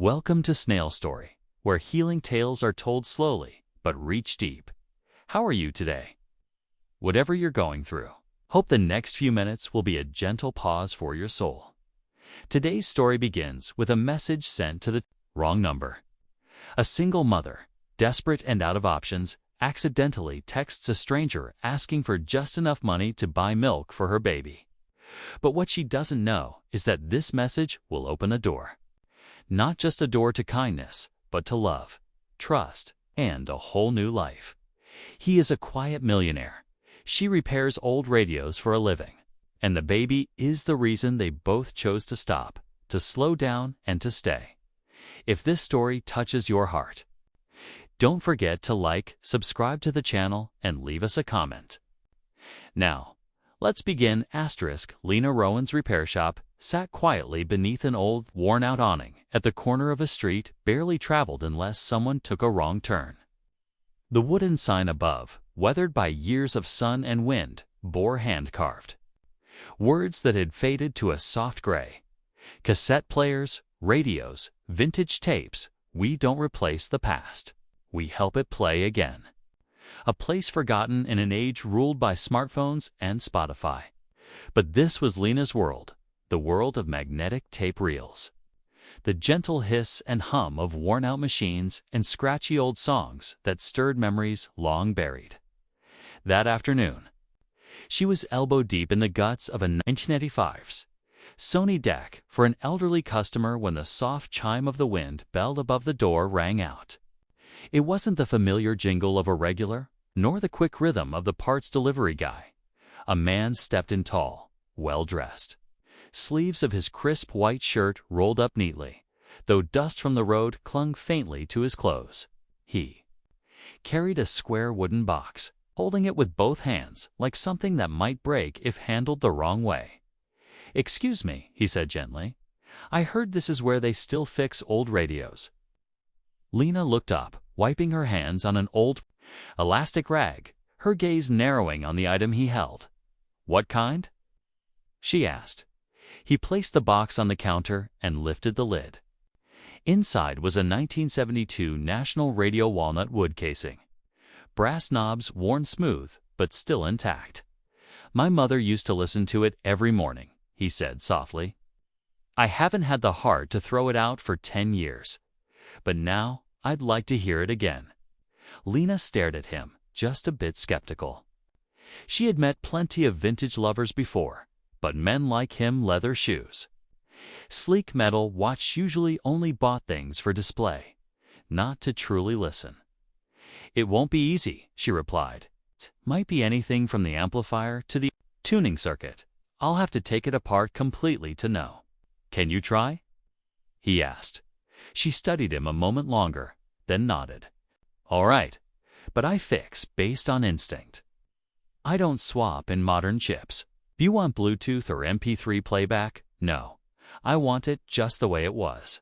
Welcome to Snail Story, where healing tales are told slowly but reach deep. How are you today? Whatever you're going through, hope the next few minutes will be a gentle pause for your soul. Today's story begins with a message sent to the wrong number. A single mother, desperate and out of options, accidentally texts a stranger asking for just enough money to buy milk for her baby. But what she doesn't know is that this message will open a door. Not just a door to kindness, but to love, trust, and a whole new life. He is a quiet millionaire. She repairs old radios for a living. And the baby is the reason they both chose to stop, to slow down, and to stay. If this story touches your heart, don't forget to like, subscribe to the channel, and leave us a comment. Now, let's begin. Lena Rowan's repair shop sat quietly beneath an old, worn-out awning at the corner of a street barely traveled unless someone took a wrong turn. The wooden sign above, weathered by years of sun and wind, bore hand-carved words that had faded to a soft gray. Cassette players, radios, vintage tapes, we don't replace the past. We help it play again. A place forgotten in an age ruled by smartphones and Spotify. But this was Lena's world, the world of magnetic tape reels. The gentle hiss and hum of worn-out machines and scratchy old songs that stirred memories long buried. That afternoon, she was elbow-deep in the guts of a 1985's Sony deck for an elderly customer when the soft chime of the wind bell above the door rang out. It wasn't the familiar jingle of a regular, nor the quick rhythm of the parts delivery guy. A man stepped in tall, well-dressed. Sleeves of his crisp white shirt rolled up neatly, though dust from the road clung faintly to his clothes. He carried a square wooden box, holding it with both hands like something that might break if handled the wrong way. "Excuse me," he said gently. "I heard this is where they still fix old radios." Lena looked up, wiping her hands on an old elastic rag, her gaze narrowing on the item he held. "What kind?" she asked. He placed the box on the counter and lifted the lid. Inside was a 1972 National Radio walnut wood casing. Brass knobs worn smooth, but still intact. "My mother used to listen to it every morning," he said softly. "I haven't had the heart to throw it out for 10 years. But now I'd like to hear it again." Lena stared at him, just a bit skeptical. She had met plenty of vintage lovers before, but men like him leather shoes. Sleek metal watch usually only bought things for display, not to truly listen. "It won't be easy," she replied. "It might be anything from the amplifier to the tuning circuit. I'll have to take it apart completely to know." "Can you try?" he asked. She studied him a moment longer, then nodded. "All right, but I fix based on instinct. I don't swap in modern chips. If you want Bluetooth or MP3 playback, no. I want it just the way it was."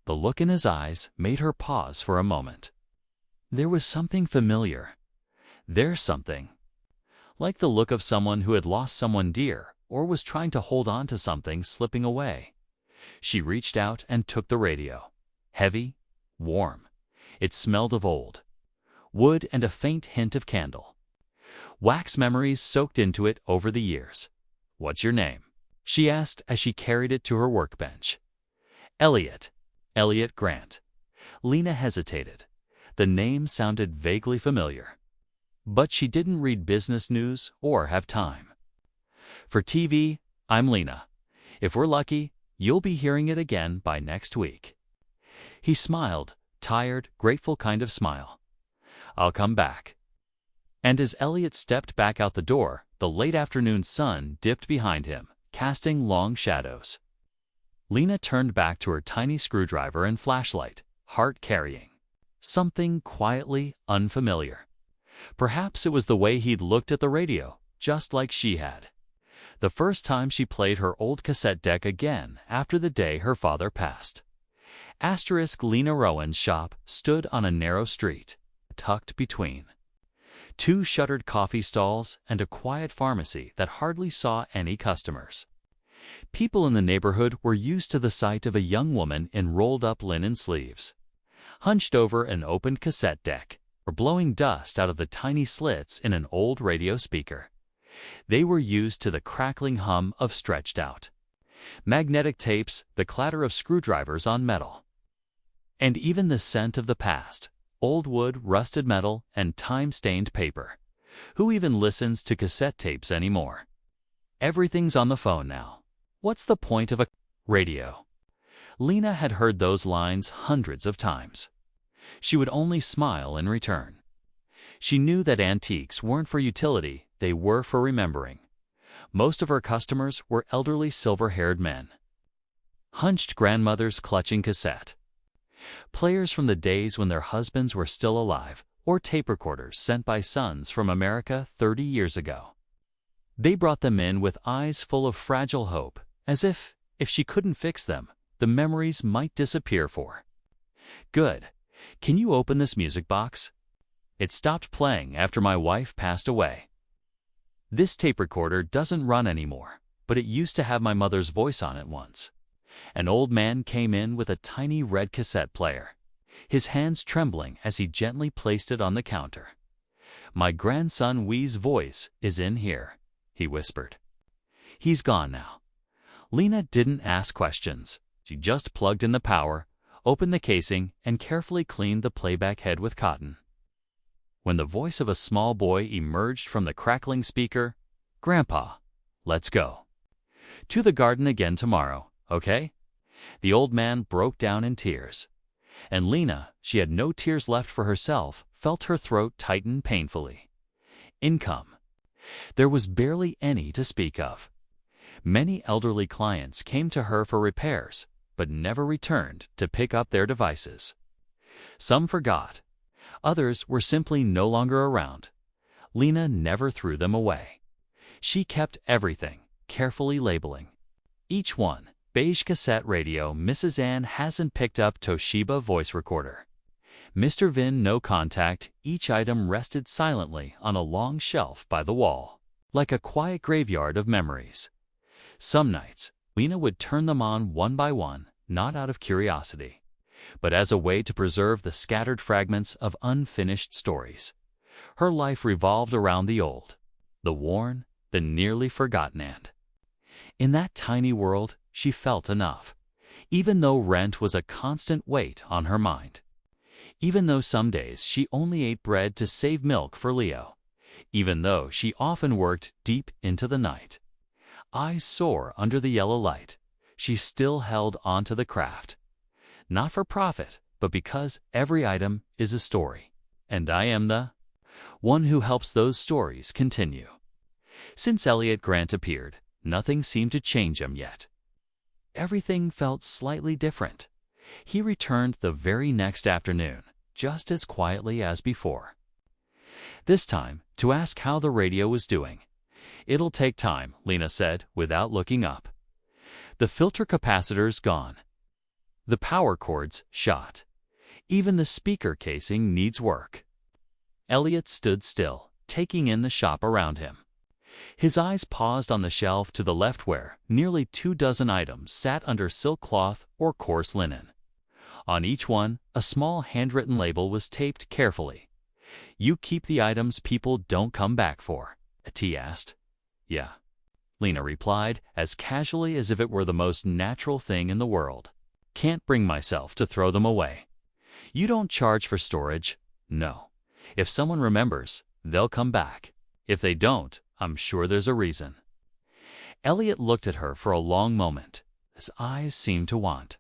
The look in his eyes made her pause for a moment. There was something familiar. There's something. Like the look of someone who had lost someone dear or was trying to hold on to something slipping away. She reached out and took the radio. Heavy, warm. It smelled of old wood and a faint hint of candle. Wax memories soaked into it over the years. "What's your name?" she asked as she carried it to her workbench. "Elliot. Elliot Grant." Lena hesitated. The name sounded vaguely familiar. But she didn't read business news or have time. "For TV, I'm Lena. If we're lucky, you'll be hearing it again by next week." He smiled, tired, grateful kind of smile. "I'll come back." And as Elliot stepped back out the door, the late afternoon sun dipped behind him, casting long shadows. Lena turned back to her tiny screwdriver and flashlight, heart carrying something quietly unfamiliar. Perhaps it was the way he'd looked at the radio, just like she had. The first time she played her old cassette deck again after the day her father passed. Lena Rowan's shop stood on a narrow street, tucked between two shuttered coffee stalls and a quiet pharmacy that hardly saw any customers. People in the neighborhood were used to the sight of a young woman in rolled-up linen sleeves, hunched over an opened cassette deck, or blowing dust out of the tiny slits in an old radio speaker. They were used to the crackling hum of stretched out magnetic tapes, the clatter of screwdrivers on metal, and even the scent of the past, old wood, rusted metal, and time-stained paper. Who even listens to cassette tapes anymore? Everything's on the phone now. What's the point of a radio? Lena had heard those lines hundreds of times. She would only smile in return. She knew that antiques weren't for utility, they were for remembering. Most of her customers were elderly silver-haired men, hunched grandmothers clutching cassette players from the days when their husbands were still alive, or tape recorders sent by sons from America 30 years ago. They brought them in with eyes full of fragile hope, as if she couldn't fix them, the memories might disappear for good. Can you open this music box? It stopped playing after my wife passed away. This tape recorder doesn't run anymore, but it used to have my mother's voice on it once. An old man came in with a tiny red cassette player, his hands trembling as he gently placed it on the counter. My grandson Wee's voice is in here, he whispered. He's gone now. Lena didn't ask questions. She just plugged in the power, opened the casing, and carefully cleaned the playback head with cotton. When the voice of a small boy emerged from the crackling speaker, "Grandpa, let's go. To the garden again tomorrow, okay?" The old man broke down in tears. And Lena, she had no tears left for herself, felt her throat tighten painfully. Income. There was barely any to speak of. Many elderly clients came to her for repairs, but never returned to pick up their devices. Some forgot. Others were simply no longer around. Lena never threw them away. She kept everything, carefully labeling each one. Beige cassette radio, Mrs. Ann hasn't picked up Toshiba voice recorder. Mr. Vin, no contact. Each item rested silently on a long shelf by the wall, like a quiet graveyard of memories. Some nights, Lena would turn them on one by one, not out of curiosity, but as a way to preserve the scattered fragments of unfinished stories. Her life revolved around the old, the worn, the nearly forgotten, and in that tiny world, she felt enough, even though rent was a constant weight on her mind. Even though some days she only ate bread to save milk for Leo. Even though she often worked deep into the night. Eyes sore under the yellow light, she still held on to the craft. Not for profit, but because every item is a story. And I am the one who helps those stories continue. Since Elliot Grant appeared, nothing seemed to change him yet. Everything felt slightly different. He returned the very next afternoon, just as quietly as before. This time, to ask how the radio was doing. "It'll take time," Lena said, without looking up. "The filter capacitor's gone. The power cord's shot. Even the speaker casing needs work." Elliot stood still, taking in the shop around him. His eyes paused on the shelf to the left where nearly 24 items sat under silk cloth or coarse linen. On each one, a small handwritten label was taped carefully. "You keep the items people don't come back for," T asked. "Yeah," Lena replied, as casually as if it were the most natural thing in the world. "Can't bring myself to throw them away." "You don't charge for storage?" "No. If someone remembers, they'll come back. If they don't, I'm sure there's a reason." Elliot looked at her for a long moment. His eyes seemed to want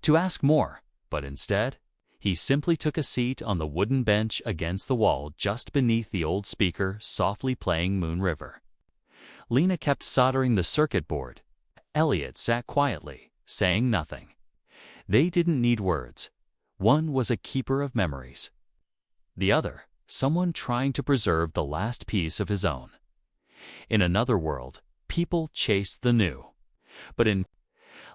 to ask more, but instead, he simply took a seat on the wooden bench against the wall just beneath the old speaker, softly playing Moon River. Lena kept soldering the circuit board. Elliot sat quietly, saying nothing. They didn't need words. One was a keeper of memories. The other, someone trying to preserve the last piece of his own. In another world, people chased the new. But in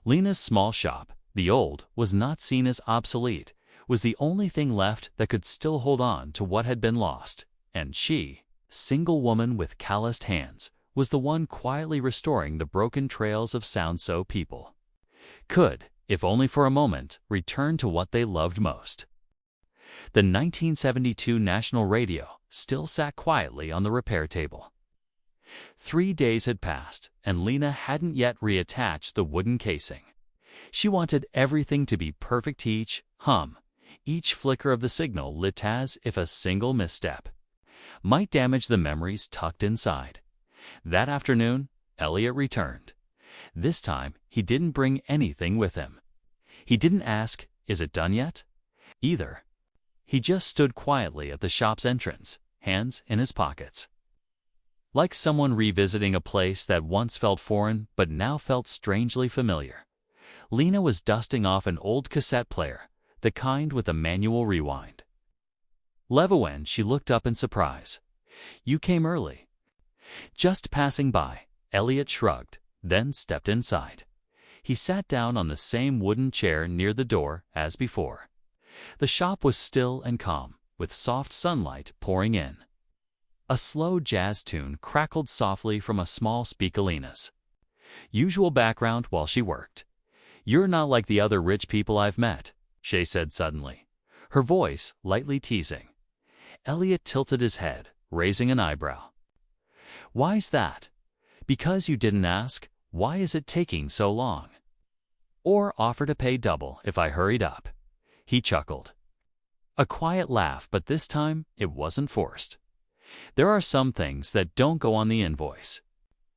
Lena's small shop, the old was not seen as obsolete, was the only thing left that could still hold on to what had been lost. And she, single woman with calloused hands, was the one quietly restoring the broken trails of sound so people could, if only for a moment, return to what they loved most. The 1972 national radio still sat quietly on the repair table. 3 days had passed, and Lena hadn't yet reattached the wooden casing. She wanted everything to be perfect, each hum, each flicker of the signal lit, as if a single misstep might damage the memories tucked inside. That afternoon, Elliot returned. This time, he didn't bring anything with him. He didn't ask, "Is it done yet?" either. He just stood quietly at the shop's entrance, hands in his pockets. Like someone revisiting a place that once felt foreign but now felt strangely familiar. Lena was dusting off an old cassette player, the kind with a manual rewind. When she looked up in surprise. "You came early." "Just passing by," Elliot shrugged, then stepped inside. He sat down on the same wooden chair near the door as before. The shop was still and calm, with soft sunlight pouring in. A slow jazz tune crackled softly from a small speaker Lena's usual background while she worked. "You're not like the other rich people I've met," she said suddenly, her voice lightly teasing. Elliot tilted his head, raising an eyebrow. "Why's that?" "Because you didn't ask, why is it taking so long? Or offer to pay double if I hurried up." He chuckled. A quiet laugh, but this time it wasn't forced. "There are some things that don't go on the invoice."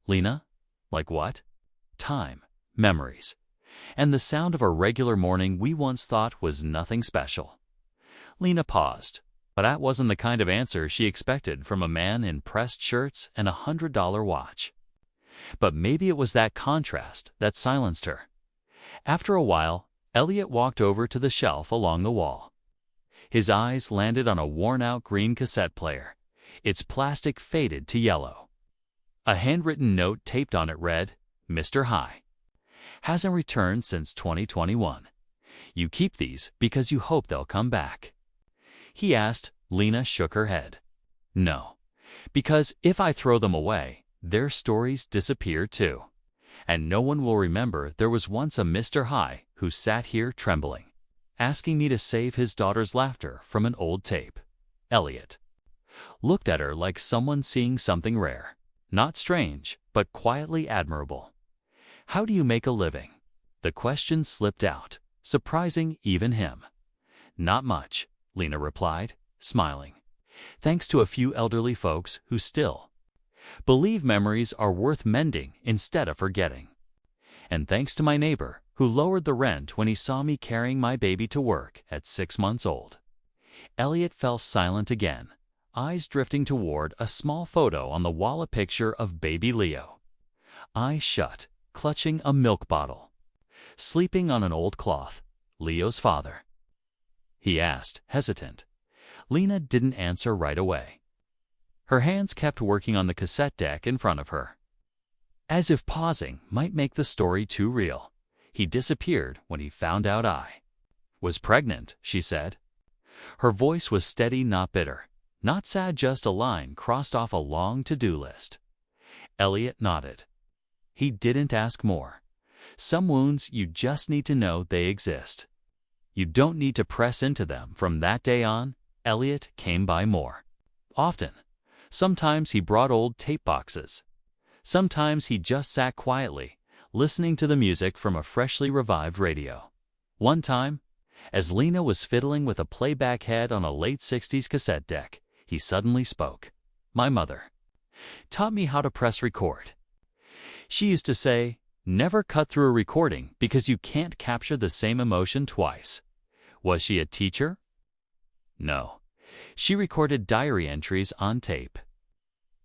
"Lena? Like what?" "Time, memories, and the sound of a regular morning we once thought was nothing special." Lena paused, but that wasn't the kind of answer she expected from a man in pressed shirts and a $100 watch. But maybe it was that contrast that silenced her. After a while, Elliot walked over to the shelf along the wall. His eyes landed on a worn-out green cassette player. Its plastic faded to yellow. A handwritten note taped on it read, "Mr. High. Hasn't returned since 2021. You keep these because you hope they'll come back." He asked. Lena shook her head. "No, because if I throw them away, their stories disappear too. And no one will remember there was once a Mr. High who sat here trembling, asking me to save his daughter's laughter from an old tape." Elliot looked at her like someone seeing something rare, not strange, but quietly admirable. "How do you make a living?" The question slipped out, surprising even him. "Not much," Lena replied, smiling. "Thanks to a few elderly folks who still believe memories are worth mending instead of forgetting. And thanks to my neighbor who lowered the rent when he saw me carrying my baby to work at 6 months old." Elliot fell silent again, eyes drifting toward a small photo on the wall, a picture of baby Leo. Eyes shut, clutching a milk bottle. Sleeping on an old cloth. "Leo's father?" he asked, hesitant. Lena didn't answer right away. Her hands kept working on the cassette deck in front of her. As if pausing might make the story too real. "He disappeared when he found out I was pregnant," she said. Her voice was steady, not bitter, not sad, just a line crossed off a long to-do list. Elliot nodded. He didn't ask more. Some wounds you just need to know they exist. You don't need to press into them. From that day on, Elliot came by more often. Sometimes he brought old tape boxes. Sometimes he just sat quietly, listening to the music from a freshly revived radio. One time, as Lena was fiddling with a playback head on a late 60s cassette deck, he suddenly spoke. "My mother taught me how to press record. She used to say, never cut through a recording because you can't capture the same emotion twice." Was she a teacher? No. She recorded diary entries on tape.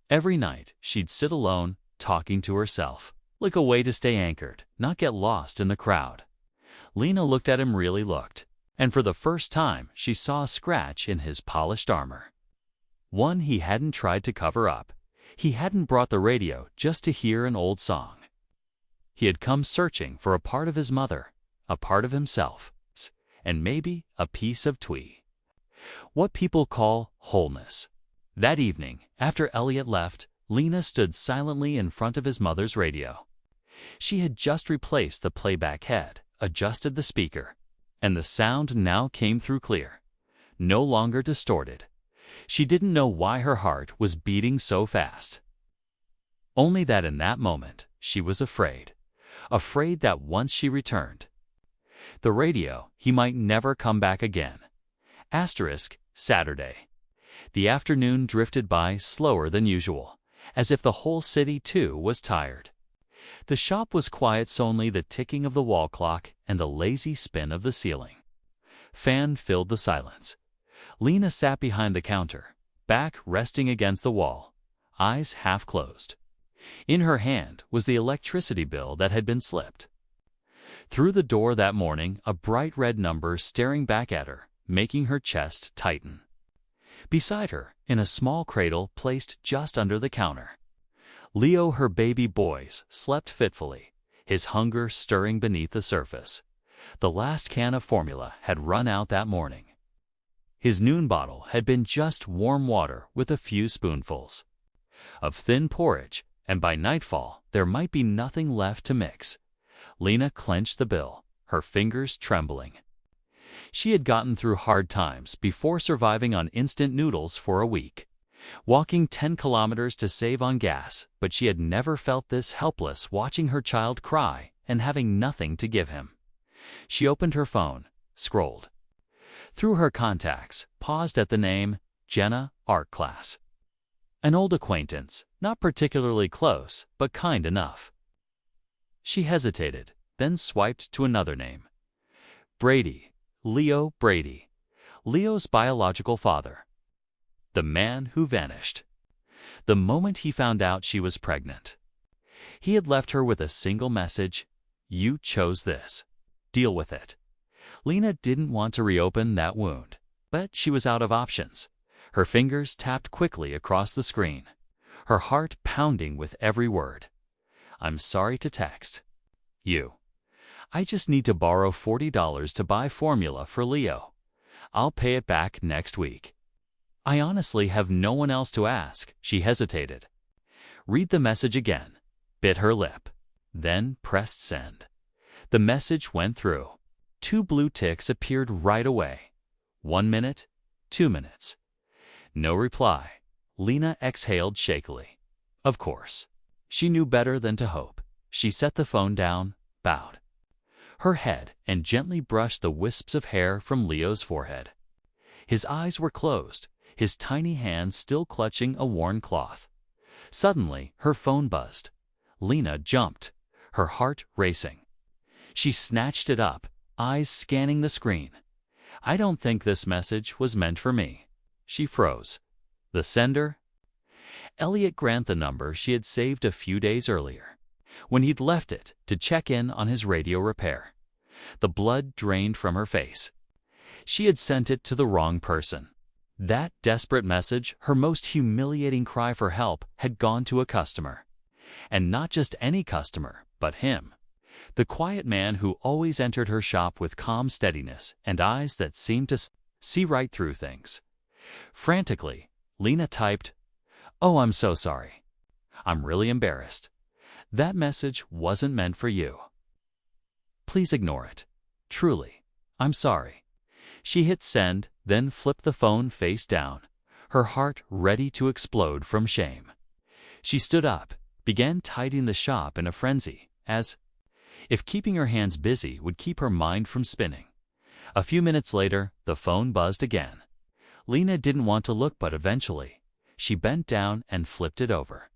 Every night, she'd sit alone, talking to herself, like a way to stay anchored, not get lost in the crowd. Lena looked at him, really looked, and for the first time, she saw a scratch in his polished armor. One he hadn't tried to cover up. He hadn't brought the radio just to hear an old song. He had come searching for a part of his mother, a part of himself, and maybe a piece of twee. What people call wholeness. That evening, after Elliot left, Lena stood silently in front of his mother's radio. She had just replaced the playback head, adjusted the speaker, and the sound now came through clear, no longer distorted. She didn't know why her heart was beating so fast. Only that in that moment, she was afraid that once she returned, the radio, he might never come back again. Saturday. The afternoon drifted by slower than usual, as if the whole city, too, was tired. The shop was quiet, so only the ticking of the wall clock and the lazy spin of the ceiling fan filled the silence. Lena sat behind the counter, back resting against the wall, eyes half closed. In her hand was the electricity bill that had been slipped. Through the door that morning, a bright red number staring back at her, making her chest tighten. Beside her, in a small cradle placed just under the counter, Leo, her baby boy, slept fitfully, his hunger stirring beneath the surface. The last can of formula had run out that morning. His noon bottle had been just warm water with a few spoonfuls of thin porridge, and by nightfall there might be nothing left to mix. Lena clenched the bill, her fingers trembling. She had gotten through hard times before, surviving on instant noodles for a week, walking 10 kilometers to save on gas, but she had never felt this helpless, watching her child cry and having nothing to give him. She opened her phone, scrolled through her contacts, paused at the name Jenna, art class. An old acquaintance, not particularly close, but kind enough. She hesitated, then swiped to another name. Brady, Leo Brady, Leo's biological father. The man who vanished the moment he found out she was pregnant. He had left her with a single message: "You chose this. Deal with it." Lena didn't want to reopen that wound, but she was out of options. Her fingers tapped quickly across the screen, her heart pounding with every word. "I'm sorry to text you. I just need to borrow $40 to buy formula for Leo. I'll pay it back next week. I honestly have no one else to ask." She hesitated, read the message again, bit her lip, then pressed send. The message went through. 2 blue ticks appeared right away. 1 minute, 2 minutes. No reply. Lena exhaled shakily. Of course, she knew better than to hope. She set the phone down, bowed her head, and gently brushed the wisps of hair from Leo's forehead. His eyes were closed, his tiny hands still clutching a worn cloth. Suddenly, her phone buzzed. Lena jumped, her heart racing. She snatched it up, eyes scanning the screen. "I don't think this message was meant for me." She froze. The sender? Elliot Grant, the number she had saved a few days earlier, when he'd left it to check in on his radio repair. The blood drained from her face. She had sent it to the wrong person. That desperate message, her most humiliating cry for help, had gone to a customer. And not just any customer, but him. The quiet man who always entered her shop with calm steadiness and eyes that seemed to see right through things. Frantically, Lena typed, "Oh, I'm so sorry. I'm really embarrassed. That message wasn't meant for you. Please ignore it. Truly, I'm sorry." She hit send, then flipped the phone face down, her heart ready to explode from shame. She stood up, began tidying the shop in a frenzy, as if keeping her hands busy would keep her mind from spinning. A few minutes later, the phone buzzed again. Lena didn't want to look, but eventually, she bent down and flipped it over.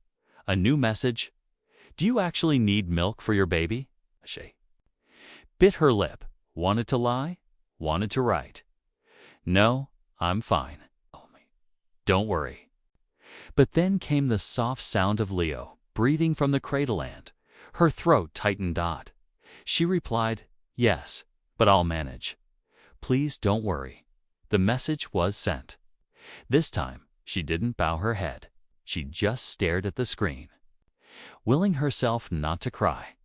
A new message: "Do you actually need milk for your baby?" She bit her lip, wanted to lie, wanted to write, "No, I'm fine. Don't worry." But then came the soft sound of Leo breathing from the cradle, and her throat tightened. She replied, "Yes, but I'll manage. Please don't worry." The message was sent. This time, she didn't bow her head. She just stared at the screen, willing herself not to cry.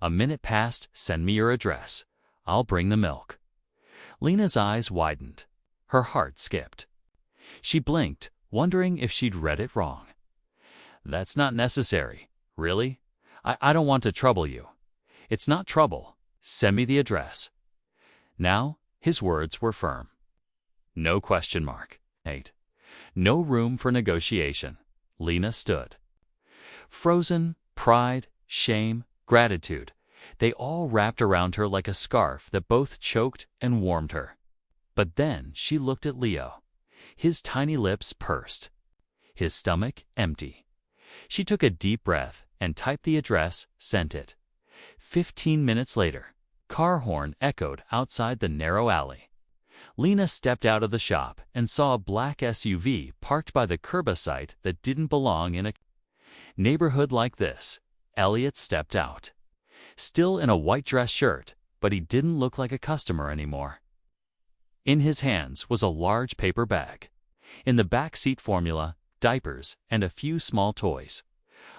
A minute passed. "Send me your address. I'll bring the milk." Lena's eyes widened. Her heart skipped. She blinked, wondering if she'd read it wrong. That's not necessary. Really? I don't want to trouble you. It's not trouble. Send me the address. Now, his words were firm. No question mark. 8. No room for negotiation. Lena stood. Frozen, pride, shame, gratitude, they all wrapped around her like a scarf that both choked and warmed her. But then she looked at Leo. His tiny lips pursed. His stomach empty. She took a deep breath and typed the address, sent it. 15 minutes later, car horn echoed outside the narrow alley. Lena stepped out of the shop and saw a black SUV parked by the curbside that didn't belong in a neighborhood like this. Elliot stepped out. Still in a white dress shirt, but he didn't look like a customer anymore. In his hands was a large paper bag. In the back seat formula, diapers, and a few small toys.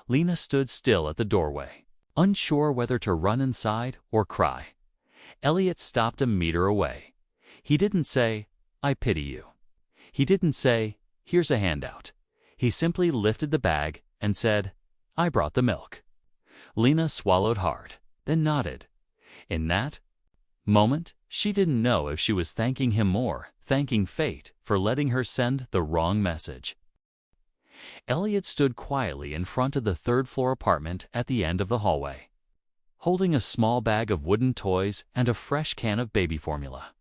Lena stood still at the doorway, unsure whether to run inside or cry. Elliot stopped a meter away. He didn't say, "I pity you." He didn't say, "Here's a handout." He simply lifted the bag and said, "I brought the milk." Lena swallowed hard, then nodded. In that moment, she didn't know if she was thanking him or thanking fate for letting her send the wrong message. Elliot stood quietly in front of the third-floor apartment at the end of the hallway, holding a small bag of wooden toys and a fresh can of baby formula.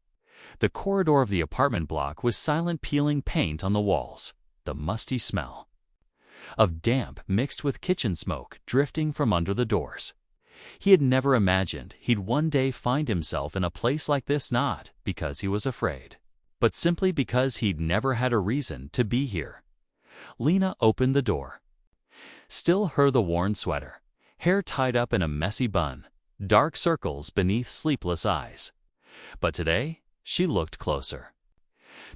The corridor of the apartment block was silent, peeling paint on the walls, the musty smell of damp mixed with kitchen smoke drifting from under the doors. He had never imagined he'd one day find himself in a place like this, not because he was afraid, but simply because he'd never had a reason to be here. Lena opened the door. Still the worn sweater, hair tied up in a messy bun, dark circles beneath sleepless eyes. But today, she looked closer.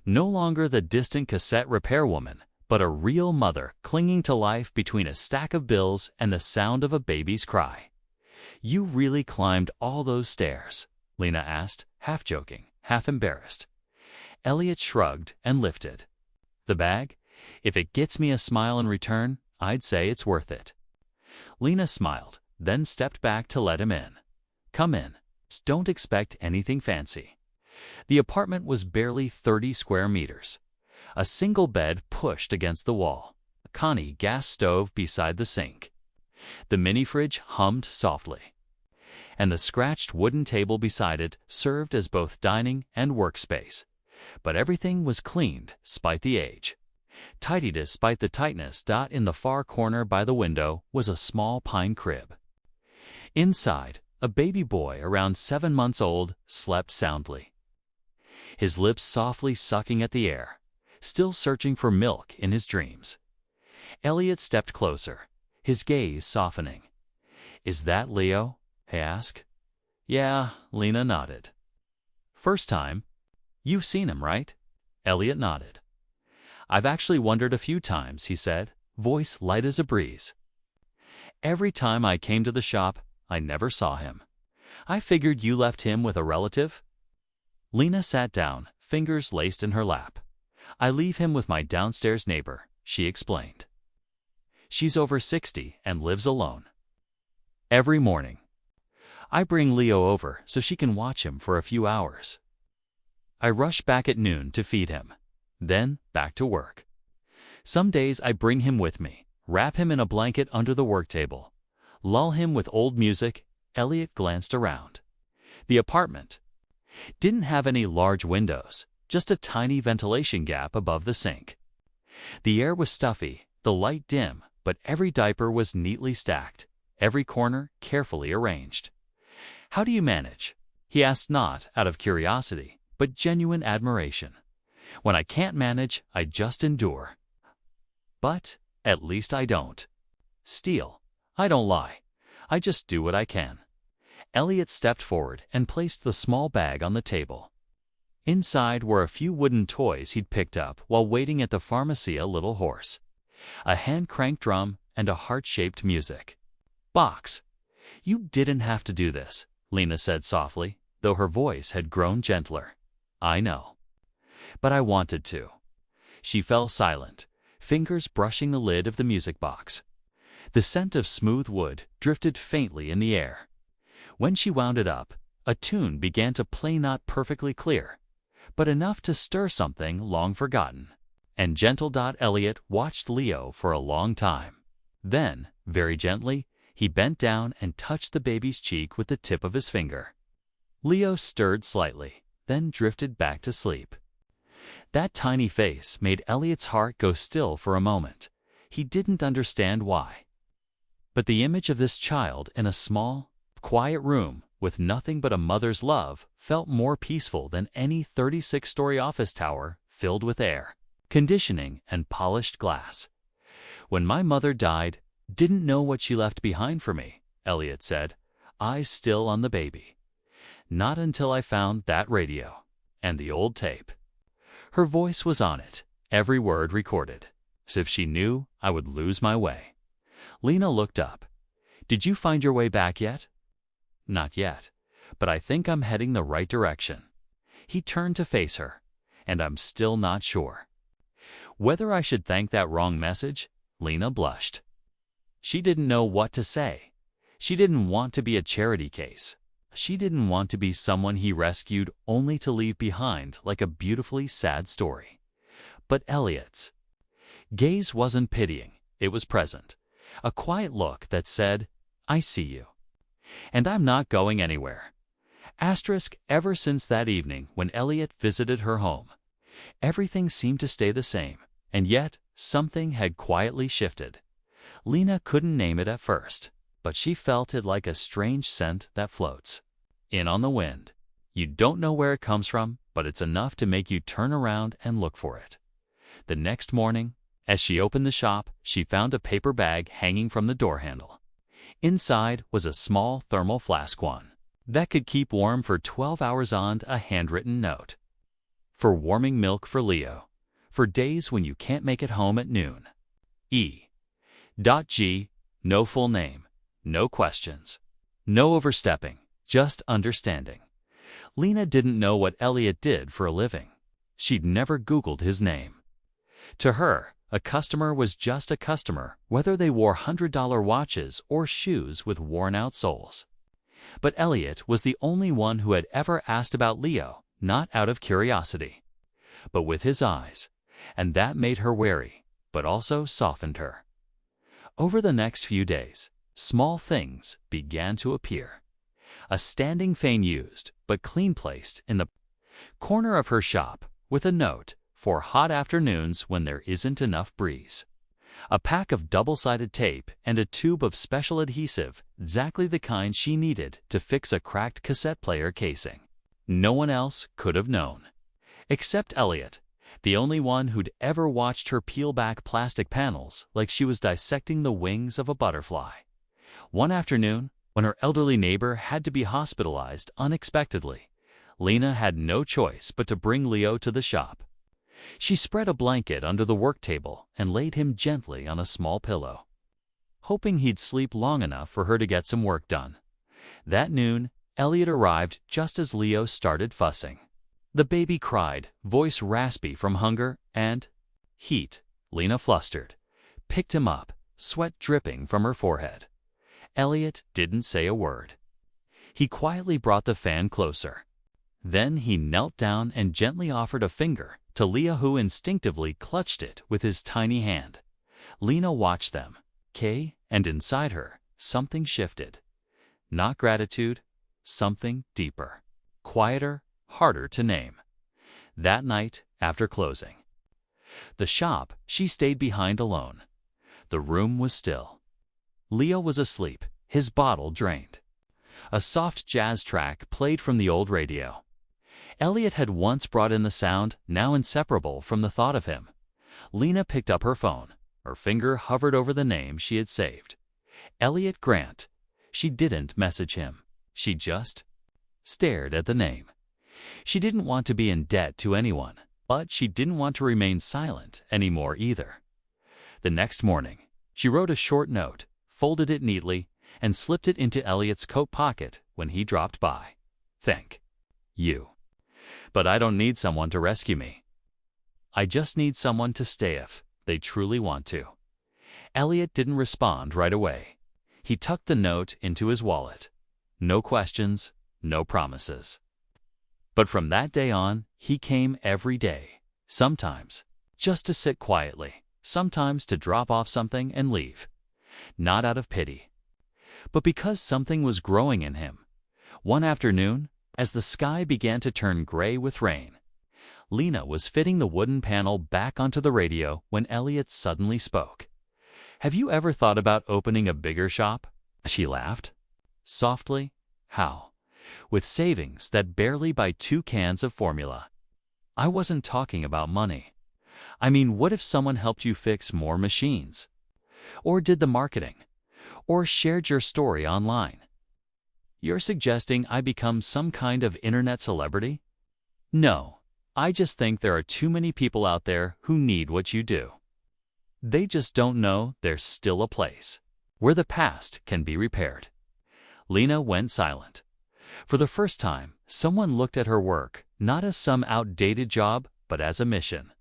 No longer the distant cassette repair woman, but a real mother clinging to life between a stack of bills and the sound of a baby's cry. "You really climbed all those stairs?" Lena asked, half joking, half embarrassed. Elliot shrugged and lifted the bag. "If it gets me a smile in return, I'd say it's worth it." Lena smiled, then stepped back to let him in. "Come in. Don't expect anything fancy." The apartment was barely 30 square meters. A single bed pushed against the wall, a Connie gas stove beside the sink. The mini-fridge hummed softly, and the scratched wooden table beside it served as both dining and workspace. But everything was cleaned, despite the age. Tidy despite the tightness. In the far corner by the window was a small pine crib. Inside, a baby boy around 7 months old slept soundly, his lips softly sucking at the air, still searching for milk in his dreams. Elliot stepped closer, his gaze softening. "Is that Leo?" he asked. "Yeah," Lena nodded. "First time? You've seen him, right?" Elliot nodded. "I've actually wondered a few times," he said, voice light as a breeze. "Every time I came to the shop, I never saw him. I figured you left him with a relative." Lena sat down, fingers laced in her lap. "I leave him with my downstairs neighbor," she explained. "She's over 60 and lives alone. Every morning, I bring Leo over so she can watch him for a few hours. I rush back at noon to feed him, then back to work. Some days I bring him with me, wrap him in a blanket under the work table, lull him with old music." Elliot glanced around. The apartment didn't have any large windows, just a tiny ventilation gap above the sink. The air was stuffy, the light dim, but every diaper was neatly stacked, every corner carefully arranged. "How do you manage?" he asked, not out of curiosity, but genuine admiration. "When I can't manage, I just endure. But at least I don't steal. I don't lie. I just do what I can." Elliot stepped forward and placed the small bag on the table. Inside were a few wooden toys he'd picked up while waiting at the pharmacy, a little horse, a hand-cranked drum, and a heart-shaped music box. "You didn't have to do this," Lena said softly, though her voice had grown gentler. "I know. But I wanted to." She fell silent, fingers brushing the lid of the music box. The scent of smooth wood drifted faintly in the air. When she wound it up, a tune began to play, not perfectly clear, but enough to stir something long forgotten. And gentle Elliot watched Leo for a long time. Then, very gently, he bent down and touched the baby's cheek with the tip of his finger. Leo stirred slightly, then drifted back to sleep. That tiny face made Elliot's heart go still for a moment. He didn't understand why. But the image of this child in a small, quiet room with nothing but a mother's love felt more peaceful than any 36-story office tower filled with air, conditioning, and polished glass. "When my mother died, didn't know what she left behind for me," Elliot said, eyes still on the baby. "Not until I found that radio and the old tape. Her voice was on it, every word recorded, as if she knew I would lose my way." Lena looked up. "Did you find your way back yet?" "Not yet, but I think I'm heading the right direction." He turned to face her, "And I'm still not sure whether I should thank that wrong message." Lena blushed. She didn't know what to say. She didn't want to be a charity case. She didn't want to be someone he rescued only to leave behind like a beautifully sad story. But Elliot's gaze wasn't pitying, it was present. A quiet look that said, "I see you. And I'm not going anywhere." Ever since that evening when Elliot visited her home, everything seemed to stay the same, and yet something had quietly shifted. Lena couldn't name it at first, but she felt it like a strange scent that floats in on the wind. You don't know where it comes from, but it's enough to make you turn around and look for it. The next morning, as she opened the shop, she found a paper bag hanging from the door handle. Inside was a small thermal flask, one that could keep warm for 12 hours, and a handwritten note. "For warming milk for Leo, for days when you can't make it home at noon. E.G. No full name, no questions, no overstepping, just understanding." Lena didn't know what Elliot did for a living. She'd never Googled his name. To her, a customer was just a customer, whether they wore $100 watches or shoes with worn-out soles. But Elliot was the only one who had ever asked about Leo, not out of curiosity, but with his eyes, and that made her wary, but also softened her. Over the next few days, small things began to appear. A standing fan used, but clean, placed in the corner of her shop, with a note, "For hot afternoons when there isn't enough breeze." A pack of double-sided tape and a tube of special adhesive, exactly the kind she needed to fix a cracked cassette player casing. No one else could have known, except Elliot, the only one who'd ever watched her peel back plastic panels like she was dissecting the wings of a butterfly. One afternoon, when her elderly neighbor had to be hospitalized unexpectedly, Lena had no choice but to bring Leo to the shop. She spread a blanket under the work table and laid him gently on a small pillow, hoping he'd sleep long enough for her to get some work done. That noon, Elliot arrived just as Leo started fussing. The baby cried, voice raspy from hunger and heat. Lena, flustered, picked him up, sweat dripping from her forehead. Elliot didn't say a word. He quietly brought the fan closer. Then he knelt down and gently offered a finger to Leo, who instinctively clutched it with his tiny hand. Lena watched them, and inside her, something shifted. Not gratitude, something deeper, quieter, harder to name. That night, after closing the shop, she stayed behind alone. The room was still. Leo was asleep, his bottle drained. A soft jazz track played from the old radio. Elliot had once brought in the sound, now inseparable from the thought of him. Lena picked up her phone. Her finger hovered over the name she had saved. Elliot Grant. She didn't message him. She just stared at the name. She didn't want to be in debt to anyone, but she didn't want to remain silent anymore either. The next morning, she wrote a short note, folded it neatly, and slipped it into Elliot's coat pocket when he dropped by. "Thank you. But I don't need someone to rescue me. I just need someone to stay if they truly want to." Elliot didn't respond right away. He tucked the note into his wallet. No questions, no promises. But from that day on, he came every day, sometimes just to sit quietly, sometimes to drop off something and leave. Not out of pity, but because something was growing in him. One afternoon, as the sky began to turn gray with rain, Lena was fitting the wooden panel back onto the radio when Elliot suddenly spoke. "Have you ever thought about opening a bigger shop?" She laughed. Softly. "How?" "With savings that barely buy 2 cans of formula." "I wasn't talking about money. I mean, what if someone helped you fix more machines? Or did the marketing? Or shared your story online?" "You're suggesting I become some kind of internet celebrity?" "No, I just think there are too many people out there who need what you do. They just don't know there's still a place where the past can be repaired." Lena went silent. For the first time, someone looked at her work not as some outdated job, but as a mission.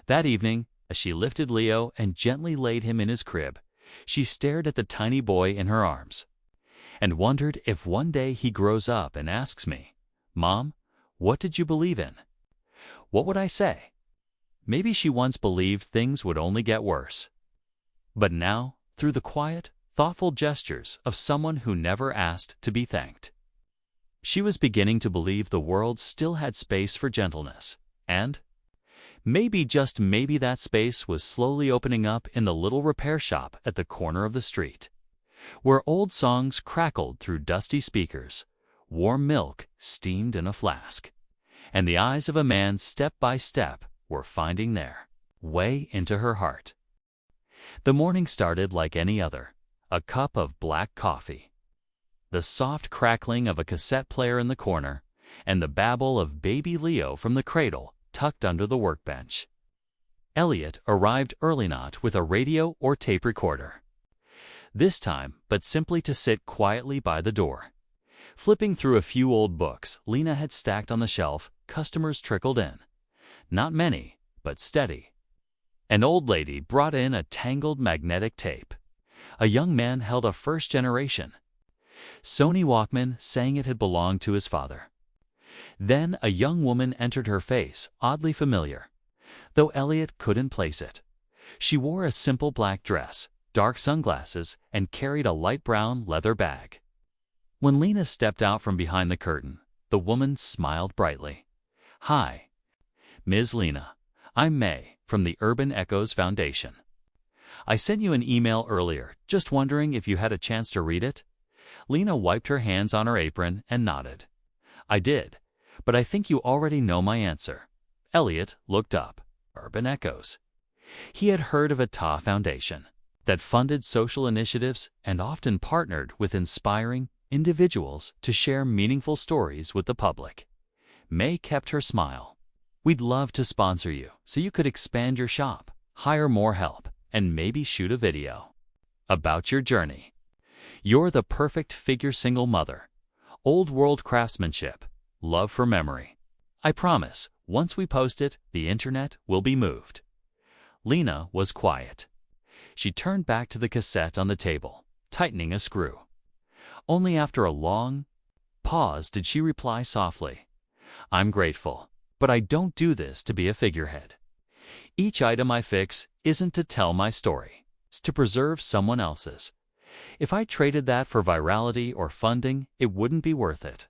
That evening, as she lifted Leo and gently laid him in his crib, she stared at the tiny boy in her arms and wondered if one day he grows up and asks me, "Mom, what did you believe in?" What would I say? Maybe she once believed things would only get worse. But now, through the quiet, thoughtful gestures of someone who never asked to be thanked, she was beginning to believe the world still had space for gentleness, and maybe, just maybe, that space was slowly opening up in the little repair shop at the corner of the street, where old songs crackled through dusty speakers, warm milk steamed in a flask, and the eyes of a man step by step were finding their way into her heart. The morning started like any other, a cup of black coffee, the soft crackling of a cassette player in the corner, and the babble of baby Leo from the cradle tucked under the workbench. Elliot arrived early, not with a radio or tape recorder this time, but simply to sit quietly by the door. Flipping through a few old books Lena had stacked on the shelf, customers trickled in. Not many, but steady. An old lady brought in a tangled magnetic tape. A young man held a first-generation Sony Walkman, saying it had belonged to his father. Then a young woman entered, her face oddly familiar, though Elliot couldn't place it. She wore a simple black dress, dark sunglasses, and carried a light brown leather bag. When Lena stepped out from behind the curtain, the woman smiled brightly. "Hi, Ms. Lena. I'm May, from the Urban Echoes Foundation. I sent you an email earlier, just wondering if you had a chance to read it." Lena wiped her hands on her apron and nodded. "I did, but I think you already know my answer." Elliot looked up. Urban Echoes. He had heard of a TA Foundation that funded social initiatives and often partnered with inspiring individuals to share meaningful stories with the public. May kept her smile. "We'd love to sponsor you so you could expand your shop, hire more help, and maybe shoot a video about your journey. You're the perfect figure, single mother, old world craftsmanship, love for memory. I promise, once we post it, the internet will be moved." Lena was quiet. She turned back to the cassette on the table, tightening a screw. Only after a long pause did she reply softly, "I'm grateful, but I don't do this to be a figurehead. Each item I fix isn't to tell my story, it's to preserve someone else's. If I traded that for virality or funding, it wouldn't be worth it."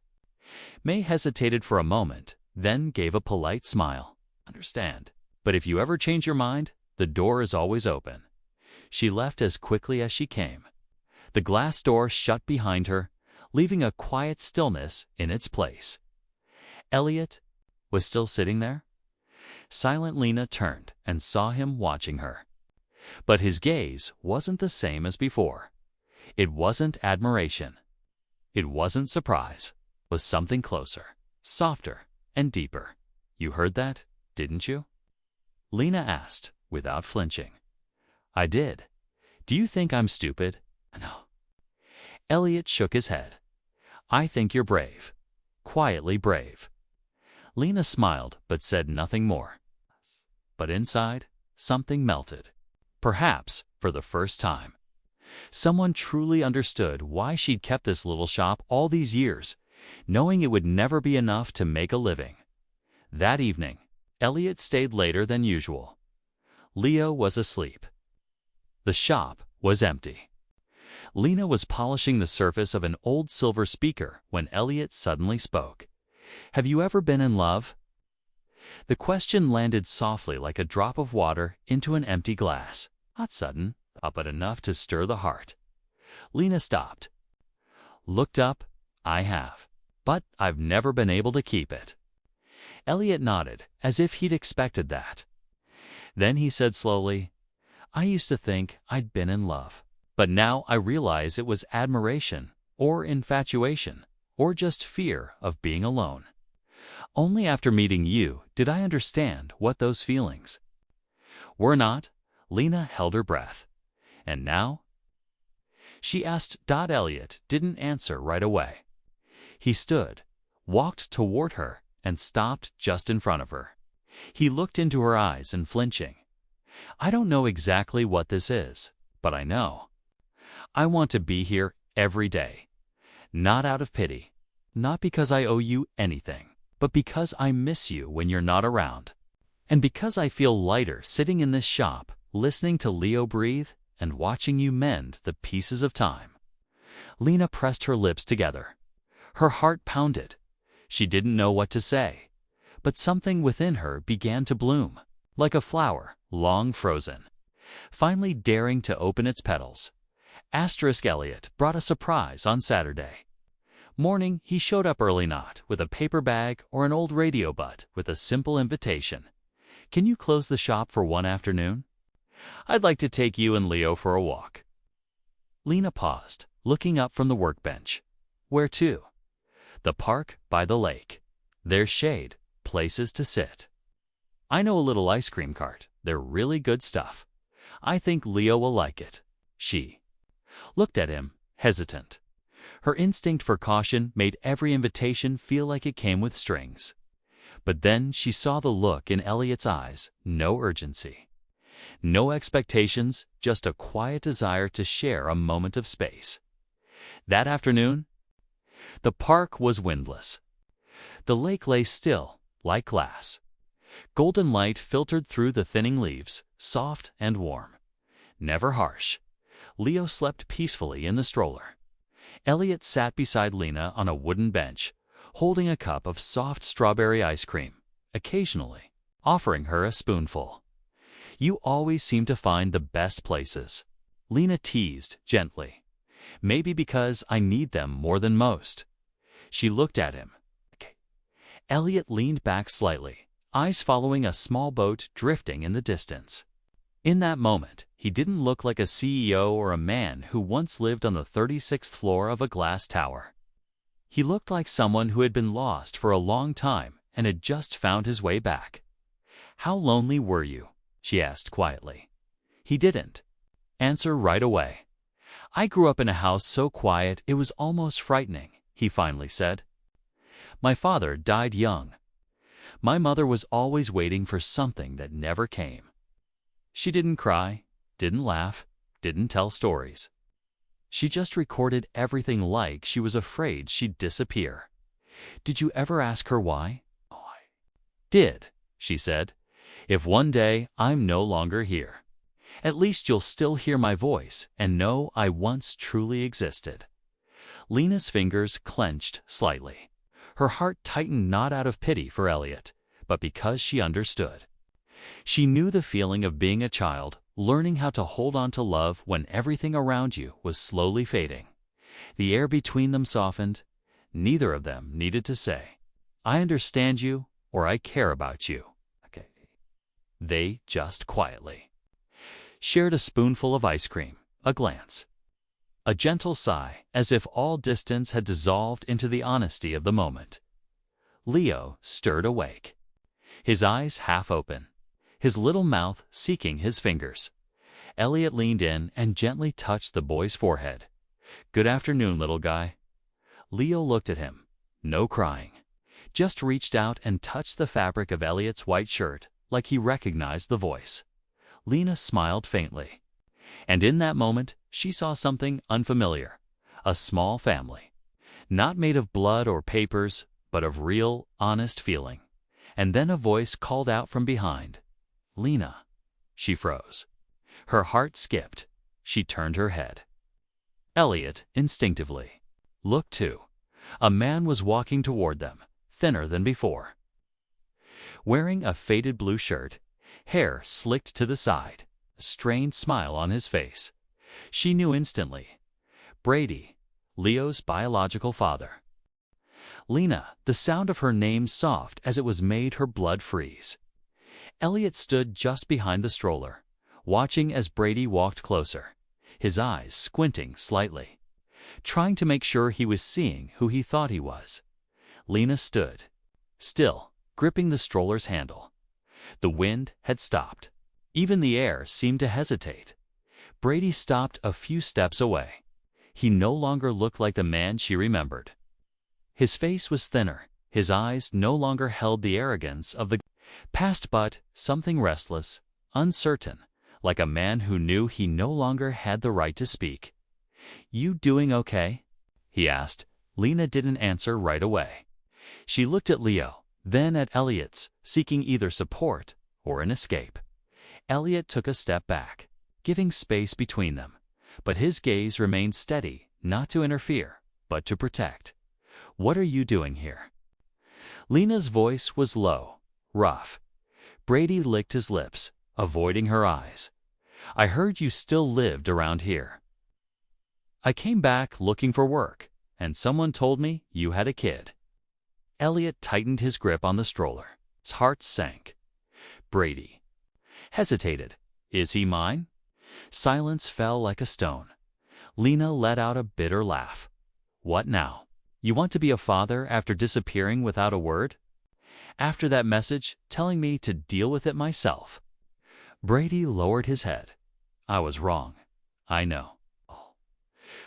May hesitated for a moment, then gave a polite smile. "Understand, but if you ever change your mind, the door is always open." She left as quickly as she came. The glass door shut behind her, leaving a quiet stillness in its place. Elliot was still sitting there. Silent, Lena turned and saw him watching her. But his gaze wasn't the same as before. It wasn't admiration. It wasn't surprise. It was something closer, softer, and deeper. "You heard that, didn't you?" Lena asked, without flinching. "I did. Do you think I'm stupid?" "No." Elliot shook his head. "I think you're brave. Quietly brave." Lena smiled but said nothing more. But inside, something melted. Perhaps, for for the first time. Someone truly understood why she'd kept this little shop all these years, knowing it would never be enough to make a living. That evening, Elliot stayed later than usual. Leo was asleep. The shop was empty. Lena was polishing the surface of an old silver speaker when Elliot suddenly spoke. "Have you ever been in love?" The question landed softly like a drop of water into an empty glass. Not sudden, but enough to stir the heart. Lena stopped. Looked up. "I have. But I've never been able to keep it." Elliot nodded, as if he'd expected that. Then he said slowly, "I used to think I'd been in love. But now I realize it was admiration, or infatuation, or just fear of being alone. Only after meeting you did I understand what those feelings were not." Lena held her breath. "And now?" she asked. Elliot didn't answer right away. He stood, walked toward her, and stopped just in front of her. He looked into her eyes and flinching. "I don't know exactly what this is, but I know. I want to be here every day. Not out of pity, not because I owe you anything, but because I miss you when you're not around. And because I feel lighter sitting in this shop, listening to Leo breathe and watching you mend the pieces of time." Lena pressed her lips together. Her heart pounded. She didn't know what to say, but something within her began to bloom, like a flower long frozen, finally daring to open its petals. Elliot brought a surprise on Saturday morning. He showed up early, not with a paper bag or an old radio, but with a simple invitation. "Can you close the shop for one afternoon? I'd like to take you and Leo for a walk." Lena paused, looking up from the workbench. "Where to?" "The park by the lake. There's shade, places to sit. I know a little ice cream cart. They're really good stuff. I think Leo will like it." She looked at him, hesitant. Her instinct for caution made every invitation feel like it came with strings. But then she saw the look in Elliot's eyes, no urgency, no expectations, just a quiet desire to share a moment of space. That afternoon, the park was windless. The lake lay still, like glass. Golden light filtered through the thinning leaves, soft and warm. Never harsh. Leo slept peacefully in the stroller. Elliot sat beside Lena on a wooden bench, holding a cup of soft strawberry ice cream, occasionally offering her a spoonful. "You always seem to find the best places," Lena teased gently. "Maybe because I need them more than most." She looked at him. Elliot leaned back slightly, eyes following a small boat drifting in the distance. In that moment, he didn't look like a CEO or a man who once lived on the 36th floor of a glass tower. He looked like someone who had been lost for a long time and had just found his way back. "How lonely were you?" she asked quietly. He didn't answer right away. "I grew up in a house so quiet it was almost frightening," he finally said. "My father died young. My mother was always waiting for something that never came." She didn't cry, didn't laugh, didn't tell stories. She just recorded everything like she was afraid she'd disappear. "Did you ever ask her why?" "Oh, I did," she said. "If one day I'm no longer here, at least you'll still hear my voice and know I once truly existed." Lena's fingers clenched slightly. Her heart tightened not out of pity for Elliot, but because she understood. She knew the feeling of being a child, learning how to hold on to love when everything around you was slowly fading. The air between them softened. Neither of them needed to say, "I understand you," or "I care about you." Okay. They just quietly shared a spoonful of ice cream, a glance, a gentle sigh, as if all distance had dissolved into the honesty of the moment. Leo stirred awake, his eyes half open, his little mouth seeking his fingers. Elliot leaned in and gently touched the boy's forehead. "Good afternoon, little guy." Leo looked at him. No crying. Just reached out and touched the fabric of Elliot's white shirt, like he recognized the voice. Lena smiled faintly. And in that moment, she saw something unfamiliar. A small family. Not made of blood or papers, but of real, honest feeling. And then a voice called out from behind. "Lena." She froze. Her heart skipped. She turned her head. Elliot, instinctively, looked too. A man was walking toward them, thinner than before. Wearing a faded blue shirt, hair slicked to the side, a strained smile on his face. She knew instantly. Brady, Leo's biological father. Lena, the sound of her name soft as it was made her blood freeze. Elliot stood just behind the stroller, watching as Brady walked closer, his eyes squinting slightly, trying to make sure he was seeing who he thought he was. Lena stood, still, gripping the stroller's handle. The wind had stopped. Even the air seemed to hesitate. Brady stopped a few steps away. He no longer looked like the man she remembered. His face was thinner. His eyes no longer held the arrogance of the past, but something restless, uncertain, like a man who knew he no longer had the right to speak. "You doing okay?" he asked. Lena didn't answer right away. She looked at Leo, then at Elliot's, seeking either support or an escape. Elliot took a step back, giving space between them, but his gaze remained steady, not to interfere, but to protect. "What are you doing here?" Lena's voice was low, rough. Brady licked his lips, avoiding her eyes. "I heard you still lived around here." "I came back looking for work, and someone told me you had a kid." Elliot tightened his grip on the stroller. His heart sank. Brady hesitated. "Is he mine?" Silence fell like a stone. Lena let out a bitter laugh. "What now? You want to be a father after disappearing without a word? After that message telling me to deal with it myself?" Brady lowered his head. "I was wrong. I know.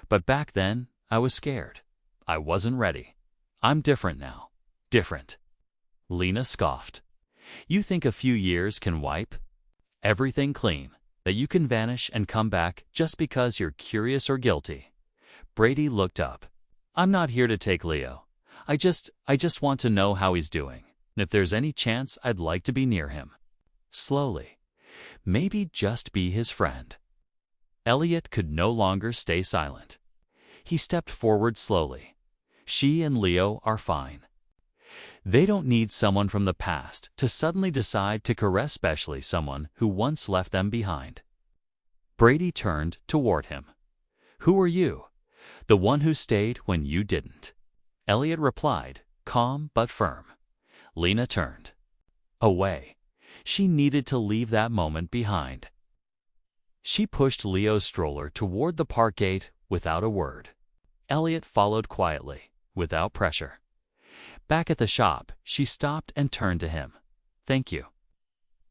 But back then, I was scared. I wasn't ready. I'm different now. Different." Lena scoffed. "You think a few years can wipe everything clean, that you can vanish and come back just because you're curious or guilty?" Brady looked up. "I'm not here to take Leo. I just want to know how he's doing. And if there's any chance, I'd like to be near him." Slowly. Maybe just be his friend. Elliot could no longer stay silent. He stepped forward slowly. "She and Leo are fine. They don't need someone from the past to suddenly decide to caress, especially someone who once left them behind." Brady turned toward him. "Who are you? The one who stayed when you didn't." Elliot replied, calm but firm. Lena turned away. She needed to leave that moment behind. She pushed Leo's stroller toward the park gate without a word. Elliot followed quietly, without pressure. Back at the shop, she stopped and turned to him. "Thank you.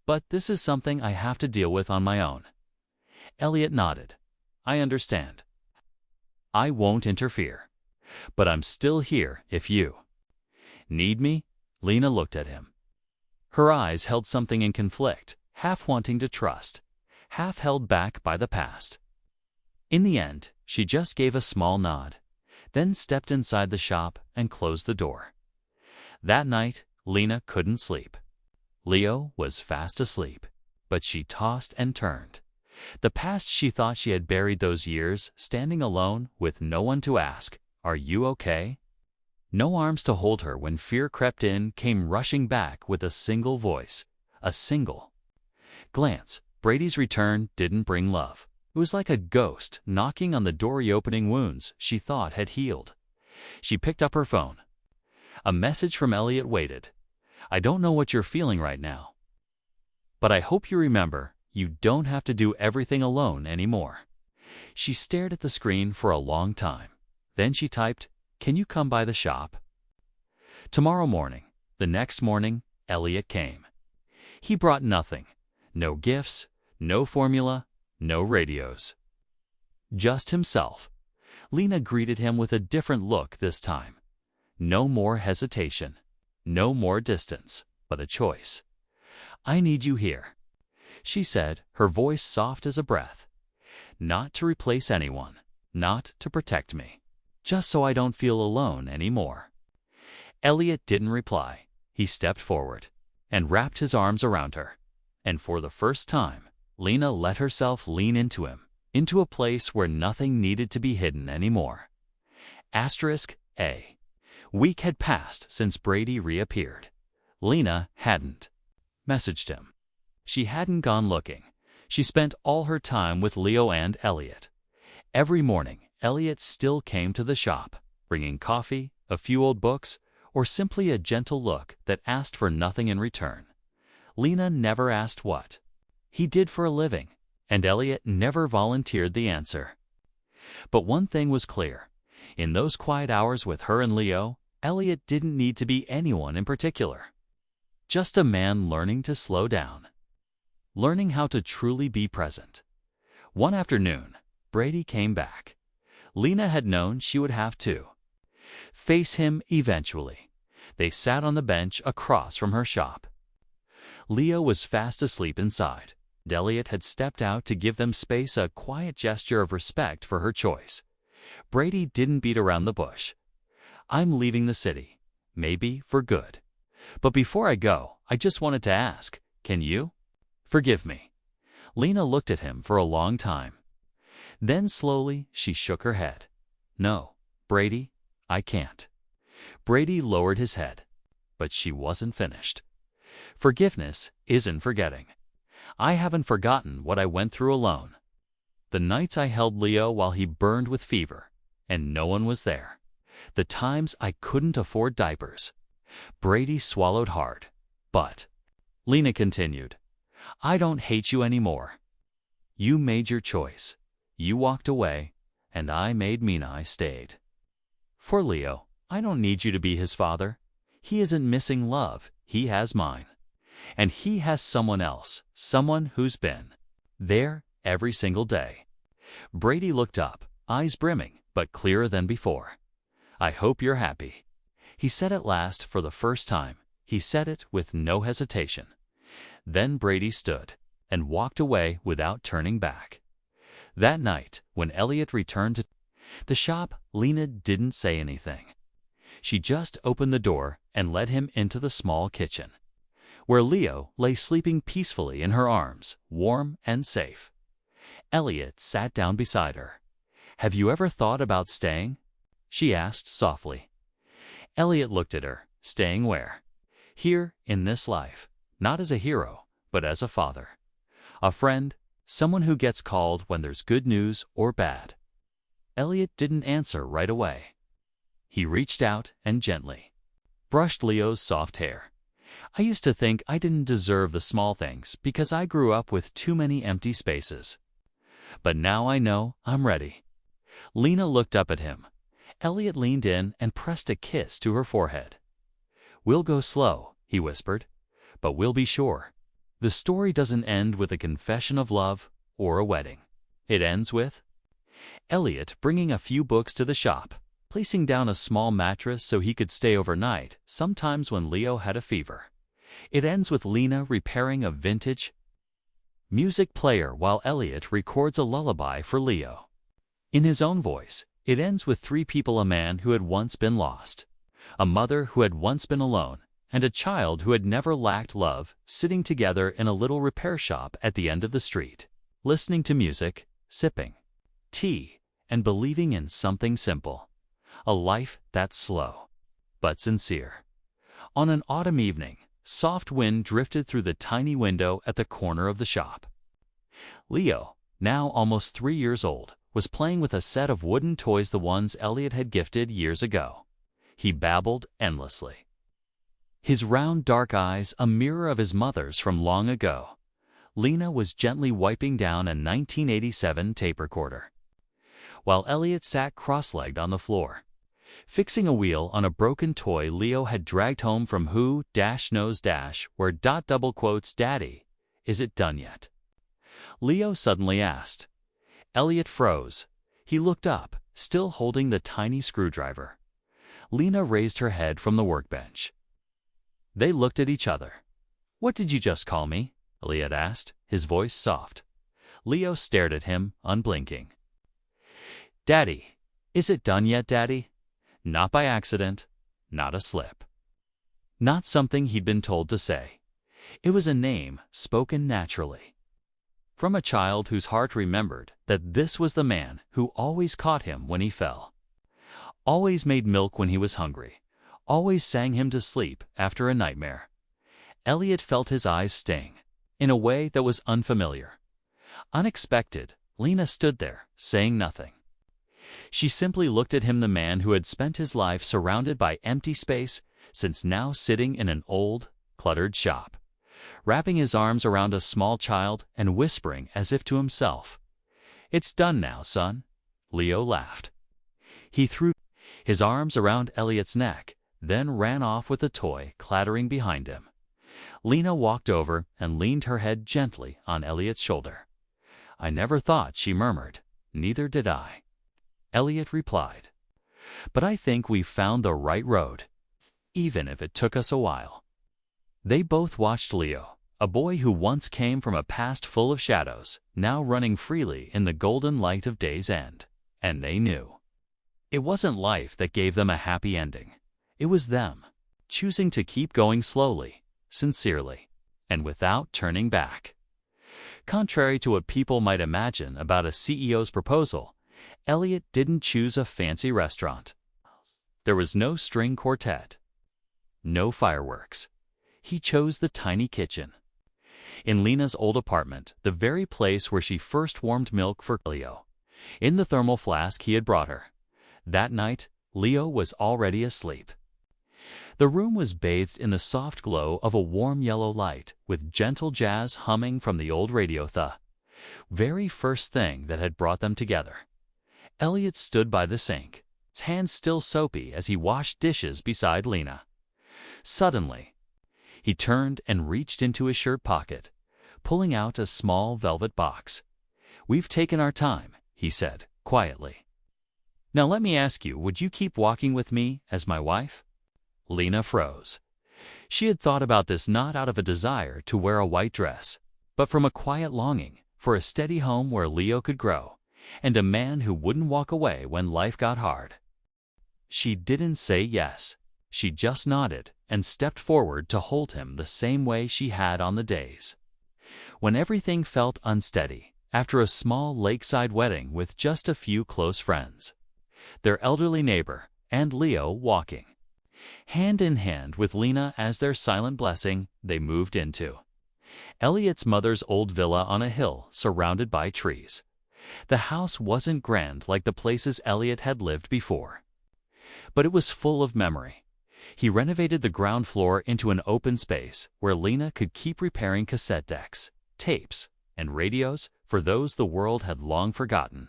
But this is something I have to deal with on my own." Elliot nodded. "I understand. I won't interfere. But I'm still here if you need me." Lena looked at him. Her eyes held something in conflict, half wanting to trust, half held back by the past. In the end, she just gave a small nod, then stepped inside the shop and closed the door. That night, Lena couldn't sleep. Leo was fast asleep, but she tossed and turned. The past she thought she had buried, those years, standing alone with no one to ask, "Are you okay?" No arms to hold her when fear crept in, came rushing back with a single voice, a single glance. Brady's return didn't bring love. It was like a ghost knocking on the door, reopening wounds she thought had healed. She picked up her phone. A message from Elliot waited. "I don't know what you're feeling right now, but I hope you remember you don't have to do everything alone anymore." She stared at the screen for a long time. Then she typed, "Can you come by the shop tomorrow morning?" The next morning, Elliot came. He brought nothing. No gifts, no formula, no radios. Just himself. Lena greeted him with a different look this time. No more hesitation. No more distance, but a choice. "I need you here," she said, her voice soft as a breath. Not to replace anyone, not to protect me, just so I don't feel alone anymore. Elliot didn't reply. He stepped forward and wrapped his arms around her. And for the first time, Lena let herself lean into him, into a place where nothing needed to be hidden anymore. A week had passed since Brady reappeared. Lena hadn't messaged him. She hadn't gone looking. She spent all her time with Leo and Elliot. Every morning, Elliot still came to the shop, bringing coffee, a few old books, or simply a gentle look that asked for nothing in return. Lena never asked what he did for a living, and Elliot never volunteered the answer. But one thing was clear. In those quiet hours with her and Leo, Elliot didn't need to be anyone in particular. Just a man learning to slow down, learning how to truly be present. One afternoon, Brady came back. Lena had known she would have to face him eventually. They sat on the bench across from her shop. Leo was fast asleep inside. Elliot had stepped out to give them space, a quiet gesture of respect for her choice. Brady didn't beat around the bush. I'm leaving the city, maybe for good. But before I go, I just wanted to ask, can you forgive me? Lena looked at him for a long time. Then slowly she shook her head. No, Brady, I can't. Brady lowered his head, but she wasn't finished. Forgiveness isn't forgetting. I haven't forgotten what I went through alone. The nights I held Leo while he burned with fever, and no one was there. The times I couldn't afford diapers. Brady swallowed hard. But, Lena continued, I don't hate you anymore. You made your choice. You walked away, and I made Mina. I stayed. For Leo, I don't need you to be his father. He isn't missing love. He has mine. And he has someone else, someone who's been there every single day. Brady looked up, eyes brimming, but clearer than before. I hope you're happy. He said at last for the first time. He said it with no hesitation. Then Brady stood and walked away without turning back. That night, when Elliot returned to the shop, Lena didn't say anything. She just opened the door and led him into the small kitchen, where Leo lay sleeping peacefully in her arms, warm and safe. Elliot sat down beside her. Have you ever thought about staying? She asked softly. Elliot looked at her. Staying where? Here, in this life. Not as a hero, but as a father. A friend, someone who gets called when there's good news or bad. Elliot didn't answer right away. He reached out and gently brushed Leo's soft hair. I used to think I didn't deserve the small things because I grew up with too many empty spaces. But now I know I'm ready. Lena looked up at him. Elliot leaned in and pressed a kiss to her forehead. We'll go slow, he whispered, but we'll be sure. The story doesn't end with a confession of love or a wedding. It ends with Elliot bringing a few books to the shop, placing down a small mattress so he could stay overnight, sometimes when Leo had a fever. It ends with Lena repairing a vintage music player while Elliot records a lullaby for Leo. In his own voice, it ends with three people: a man who had once been lost, a mother who had once been alone, and a child who had never lacked love, sitting together in a little repair shop at the end of the street, listening to music, sipping tea, and believing in something simple. A life that's slow, but sincere. On an autumn evening, soft wind drifted through the tiny window at the corner of the shop. Leo, now almost 3 years old, was playing with a set of wooden toys, the ones Elliot had gifted years ago. He babbled endlessly, his round dark eyes a mirror of his mother's from long ago. Lena was gently wiping down a 1987 tape recorder, while Elliot sat cross-legged on the floor, fixing a wheel on a broken toy Leo had dragged home from who knows where double quotes Daddy, is it done yet? Leo suddenly asked. Elliot froze. He looked up, still holding the tiny screwdriver. Lena raised her head from the workbench. They looked at each other. What did you just call me? Elliot asked, his voice soft. Leo stared at him, unblinking. "Daddy, is it done yet, Daddy?" Not by accident, not a slip. Not something he'd been told to say. It was a name spoken naturally. From a child whose heart remembered that this was the man who always caught him when he fell. Always made milk when he was hungry. Always sang him to sleep after a nightmare. Elliot felt his eyes sting, in a way that was unfamiliar. Unexpected, Lena stood there, saying nothing. She simply looked at him, the man who had spent his life surrounded by empty space, since now sitting in an old, cluttered shop, wrapping his arms around a small child and whispering as if to himself. "It's done now, son." Leo laughed. He threw his arms around Elliot's neck, then ran off with the toy clattering behind him. Lena walked over and leaned her head gently on Elliot's shoulder. "I never thought," she murmured. "Neither did I." Elliot replied, "But I think we've found the right road, even if it took us a while." They both watched Leo, a boy who once came from a past full of shadows, now running freely in the golden light of day's end. And they knew. It wasn't life that gave them a happy ending. It was them, choosing to keep going slowly, sincerely, and without turning back. Contrary to what people might imagine about a CEO's proposal, Elliot didn't choose a fancy restaurant. There was no string quartet, no fireworks. He chose the tiny kitchen. In Lena's old apartment, the very place where she first warmed milk for Leo, in the thermal flask he had brought her. That night, Leo was already asleep. The room was bathed in the soft glow of a warm yellow light, with gentle jazz humming from the old radio, the very first thing that had brought them together. Elliot stood by the sink, his hands still soapy as he washed dishes beside Lena. Suddenly, he turned and reached into his shirt pocket, pulling out a small velvet box. "We've taken our time," he said, quietly. "Now let me ask you, would you keep walking with me as my wife?" Lena froze. She had thought about this not out of a desire to wear a white dress, but from a quiet longing for a steady home where Leo could grow, and a man who wouldn't walk away when life got hard. She didn't say yes. She just nodded and stepped forward to hold him the same way she had on the days when everything felt unsteady, after a small lakeside wedding with just a few close friends, their elderly neighbor, and Leo walking. Hand in hand with Lena as their silent blessing, they moved into Elliot's mother's old villa on a hill surrounded by trees. The house wasn't grand like the places Elliot had lived before, but it was full of memory. He renovated the ground floor into an open space where Lena could keep repairing cassette decks, tapes, and radios for those the world had long forgotten.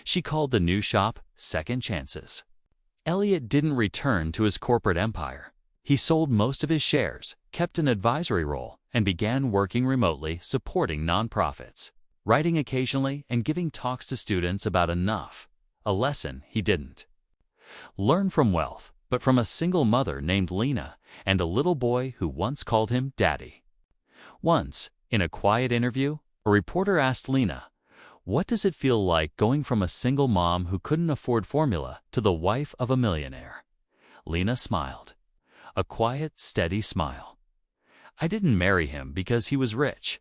She called the new shop Second Chances. Elliot didn't return to his corporate empire. He sold most of his shares, kept an advisory role, and began working remotely supporting nonprofits, writing occasionally and giving talks to students about enough, a lesson he didn't learn from wealth, but from a single mother named Lena and a little boy who once called him Daddy. Once, in a quiet interview, a reporter asked Lena, "What does it feel like going from a single mom who couldn't afford formula to the wife of a millionaire?" Lena smiled. A quiet, steady smile. "I didn't marry him because he was rich.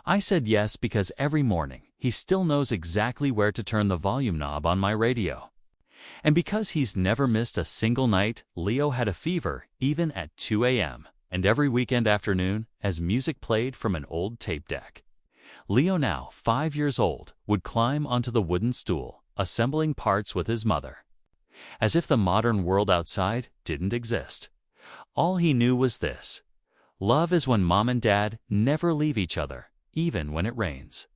I said yes because every morning he still knows exactly where to turn the volume knob on my radio. And because he's never missed a single night, Leo had a fever even at 2 a.m. and every weekend afternoon as music played from an old tape deck. Leo, now 5 years old, would climb onto the wooden stool, assembling parts with his mother, as if the modern world outside didn't exist. All he knew was this: love is when mom and dad never leave each other, even when it rains.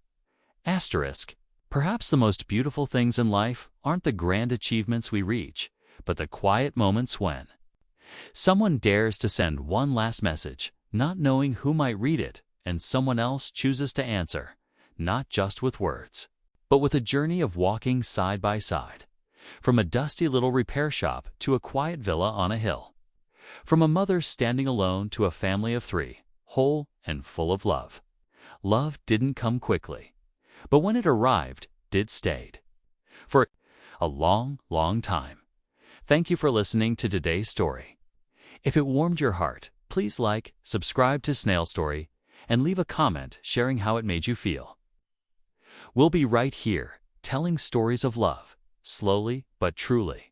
Asterisk. Perhaps the most beautiful things in life aren't the grand achievements we reach, but the quiet moments when someone dares to send one last message, not knowing who might read it, and someone else chooses to answer, not just with words, but with a journey of walking side by side, from a dusty little repair shop to a quiet villa on a hill, from a mother standing alone to a family of 3, whole and full of love. Love didn't come quickly. but when it arrived, it stayed. For a long, long time. Thank you for listening to today's story. If it warmed your heart, please like, subscribe to Snail Story, and leave a comment sharing how it made you feel. We'll be right here, telling stories of love, slowly but truly.